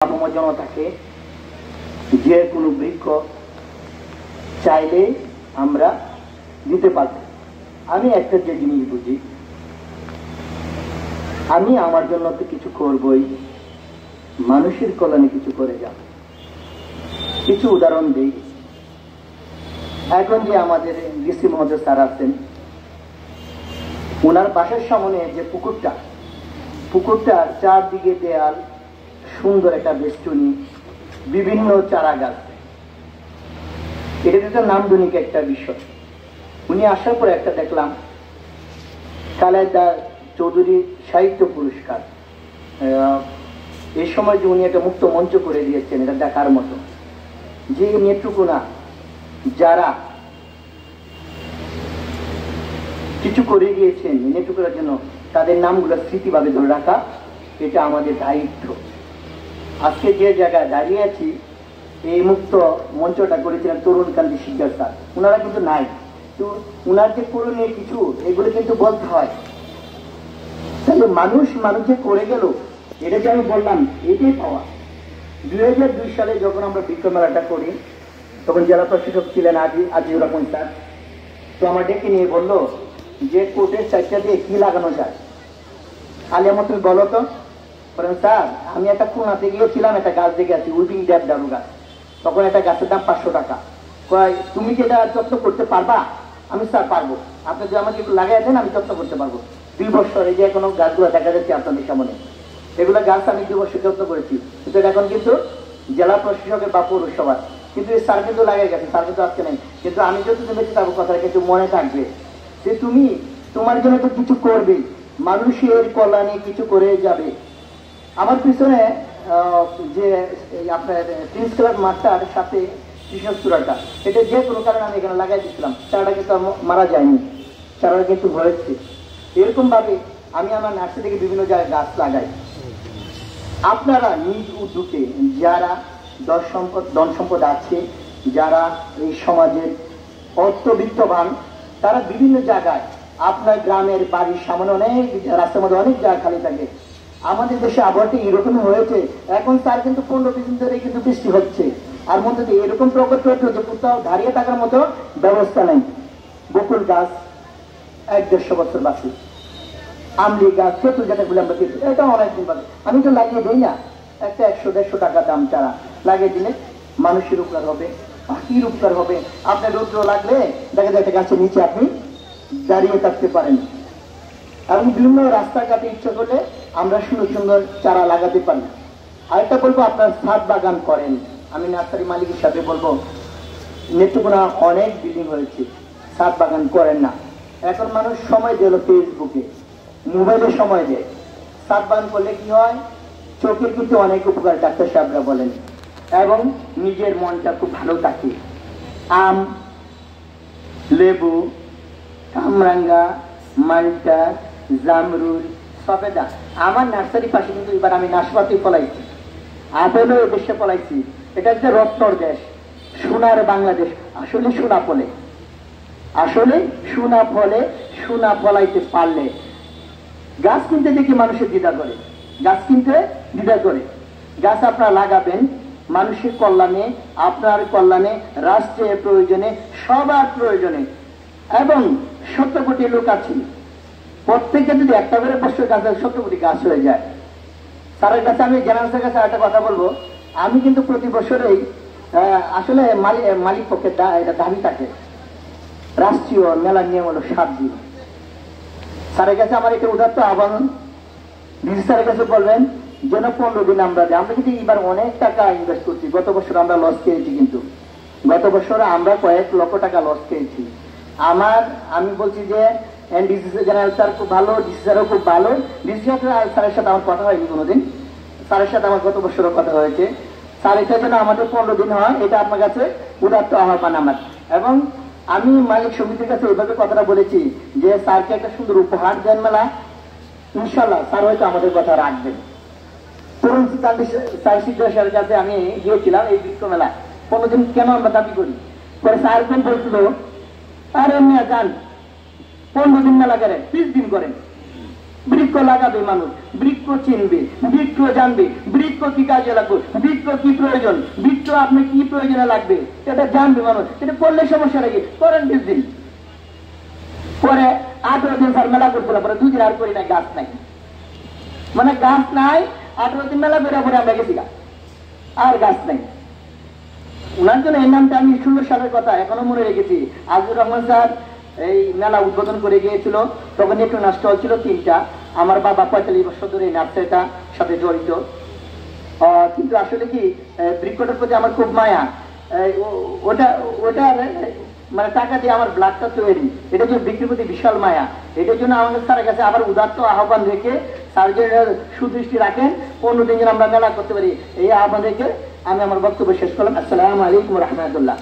জনতাকে যে কোনো বৃক্ষ চাইলে আমরা দিতে পারব। আমি একটা যে জিনিস বুঝি, আমি আমার জন্য তো কিছু করবই, মানুষের কল্যাণে কিছু করে যাব। কিছু উদাহরণ দিই। এখন যে আমাদের ডিসি মহোদয় স্যার আছেন, ওনার বাসার সামনে যে পুকুরটার চারদিকে দেয়াল, সুন্দর একটা বেষ্টনী, বিভিন্ন চারা গাছ, এটা একটা নান্দনিক একটা বিষয়। উনি আসার পরে একটা দেখলাম খালেদা চৌধুরী সাহিত্য পুরস্কার, এই সময় যে উনি একটা মুক্ত মঞ্চ করে দিয়েছেন, এটা দেখার মতো। যে নেত্রকোনা যারা কিছু করে গিয়েছেন নেত্রকোনার জন্য, তাদের নামগুলো স্মৃতিভাবে ধরে রাখা, এটা আমাদের দায়িত্ব। আজকে যে জায়গায় দাঁড়িয়ে আছি, এই মুক্ত মঞ্চটা করেছিলেন তরুণকান্তি শিকদার স্যার, ওনারা কিন্তু নাই। তো ওনার যে করণীয় কিছু, এগুলো কিন্তু বলতে হয়। তাহলে মানুষে করে গেল, এটা যে আমি বললাম, এটাই পাওয়া। 2002 সালে যখন আমরা বৃক্ষ মেলাটা করি, তখন জেলা প্রশাসক ছিলেন আজিজুর রহমান স্যার। তো আমার ডেকে নিয়ে বললো যে কোর্টের চারটা দিয়ে কি লাগানো যায়, আলিয়ামত তুমি বলো তো। বলেন স্যার, আমি একটা খুলনাতে গিয়েছিলাম, একটা গাছ দেখে আছি, উইপিং দেবদারু গাছ। তখন একটা গাছের দাম 500 টাকা। তুমি কি এটা যত্ন করতে পারবা? আমি স্যার পারবো, আপনি যদি আমাকে একটু লাগাই দেন, আমি যত্ন করতে পারবো। 2 বছর এই যে এখনো গাছগুলো দেখা যাচ্ছে আপনাদের সামনে, এগুলো গাছ আমি 2 বছর যত্ন করেছি। কিন্তু এখন কিন্তু জেলা প্রশাসকের বা পৌরসভার, কিন্তু এই স্যার কিন্তু লাগাই গেছে, স্যার কিন্তু আজকে নেই। কিন্তু আমি যতদিন বেঁচে থাকবো, কথাটা কিন্তু মনে থাকবে যে তুমি তোমার জন্য তো কিছু করবে, মানুষের কল্যাণে কিছু করে যাবে। আমার পিছনে যে আপনার প্রিন্স ক্লাব মাঠটার সাথে কৃষ্ণচূড়াটা, এটা যে কোনো কারণে আমি এখানে লাগাই দিচ্ছিলাম। চারাটা কিন্তু মারা যায়নি, চারাটা কিন্তু হয়েছে। এরকম ভাবে আমি আমার নার্সারি থেকে বিভিন্ন জায়গায় গাছ লাগাই। আপনারা নিজ উদ্যোগে যারা ধন সম্পদ আছে, যারা এই সমাজের অর্থবিত্তবান, তারা বিভিন্ন জায়গায়, আপনার গ্রামের বাড়ির সামনে অনেক রাস্তার মধ্যে অনেক জায়গা খালি থাকে। আমাদের দেশে আবহাওয়াটা এরকম হয়েছে, এখন তার কিন্তু 15 দিন ধরে কিন্তু বৃষ্টি হচ্ছে, আর মধ্যে দিয়ে এরকম প্রকট হচ্ছে যে কোথাও দাঁড়িয়ে থাকার মতো ব্যবস্থা নেই। বকুল গাছ 1-150 বছর বাঁচে, আমলি গাছ, চতুর যেটাগুলো আমরা দিচ্ছি, এটা অনেকদিন বাঁচে। আমি তো লাগিয়ে দিই না, একটা 100-150 টাকা দাম চারা লাগিয়ে দিলে মানুষের উপকার হবে, পাখির উপকার হবে। আপনার রৌদ্র লাগলে দেখা যায় একটা গাছের নিচে আপনি দাঁড়িয়ে থাকতে পারেন। এবং বিভিন্ন রাস্তাঘাটে ইচ্ছা করলে আমরা সুন্দর সুন্দর চারা লাগাতে পারি। আরেকটা বলবো, আপনার ছাদ বাগান করেন। আমি নার্সারি মালিকের সাথে বলবো, নেত্রকোনা অনেক বিল্ডিং হয়েছে, ছাদ বাগান করেন না। এখন মানুষ সময় দিল ফেসবুকে, মোবাইলে সময় দেয়। ছাদ বাগান করলে কি হয়, চোখের কিন্তু অনেক উপকার ডাক্তার সাহেবরা বলেন, এবং নিজের মনটা খুব ভালো থাকে। আম, লেবু, কামরাঙ্গা, মালটা, জামরুল, সবেদা। আমার নার্সারি পাশে কিন্তু এবার আমি নাশপাতি ফলাইছি, আপেলও দেশে ফলাইছি। এটা হচ্ছে রত্নর দেশ, সোনার বাংলাদেশ। আসলে সোনা ফলে, আসলে সোনা ফলে, সোনা ফলাইতে পারলে। গাছ কিনতে দেখি মানুষের দ্বিধা করে, গাছ কিনতে দ্বিধা করে। গাছ আপনারা লাগাবেন মানুষের কল্যাণে, আপনার কল্যাণে, রাষ্ট্রের প্রয়োজনে, সবার প্রয়োজনে। এবং 70 কোটি লোক আছে, প্রত্যেকে যদি একটা করে 500 গাছ, 70 কোটি গাছ হয়ে যায়। স্যারের কাছে আমি জেনারেলের কাছে একটা কথা বলবো, আমি কিন্তু প্রতি বছরেই আসলে মালিক পক্ষের এটা দাবি থাকে, রাষ্ট্রীয় মেলার নিয়ম হলো 7 দিন। স্যারের কাছে আমার একটা উদাত্ত আহ্বান, ডিসি স্যারের কাছে বলবেন যেন 15 দিন আমরা দিই। আমরা কিন্তু এবার অনেক টাকা ইনভেস্ট করছি, গত বছর আমরা লস খেয়েছি, কিন্তু গত বছর আমরা কয়েক লক্ষ টাকা লস খেয়েছি। আমি বলছি যে ডিসি জেনারেল স্যার খুব ভালো, ডিসি স্যারও খুব ভালো। ডিসি স্যারের সাথে আমার কথা হয়নি কোনোদিন, স্যারের সাথে আমার গত বছরও কথা হয়েছে। স্যার এটা যেন আমাদের 15 দিন হয়, এটা আপনার কাছে উদাত্ত আহ্বান আমার। এবং আমি মালিক সমিতির কাছে ওইভাবে কথাটা বলেছি যে স্যারকে একটা সুন্দর উপহার দেন মেলা, ইনশাল্লাহ স্যার হয়তো আমাদের কথা রাখবেন। তরুণ স্যারের কাছে আমি গিয়েছিলাম এই বৃক্ষ মেলা, 15 দিন কেন আমরা দাবি করি। পরে স্যার কোন বলছিল, আর এমনি যান 15 দিন মেলা করেন, 30 দিন করেন। বৃক্ষ লাগাবে মানুষ, বৃক্ষ চিনবে, বৃক্ষ জানবে, বৃক্ষ কি কাজে লাগবে, বৃক্ষ কি প্রয়োজন, বৃক্ষ আপনি কি প্রয়োজনে লাগবে এটা জানবে মানুষ। এটা করলে সমস্যা নাকি, করেন 20 দিন পরে 18 দিন স্যার মেলা করছিলাম, পরে 2 দিন আর করি না, গাছ নাই, মানে গাছ নাই। 18 দিন মেলা বেরা পরে আমরা গেছি আর গাছ নাই। ওনার জন্য এই নামটা আমি 16 সালের কথা এখনো মনে রেখেছি। আজিজুর রহমান স্যার এই মেলা উদ্বোধন করে গিয়েছিল, তখন একটু স্টল ছিল 3টা। আমার বাবা 45 বছর ধরে এই নার্সারিটার সাথে জড়িত। কিন্তু আসলে কি বৃক্ষটার প্রতি আমার খুব মায়া। ওটা ওটা মানে টাকা দিয়ে আমার ব্লাডটা তৈরি, এটা জন্য বৃক্ষের প্রতি বিশাল মায়া। এটার জন্য আমাদের স্যারের কাছে আবার উদাত্ত আহ্বান রেখে স্যার যে সুদৃষ্টি রাখেন 15 দিন যেন আমরা মেলা করতে পারি, এই আহ্বান রেখে আমি আমার বক্তব্য শেষ করলাম। আসসালামু আলাইকুম রহমতুল্লাহ।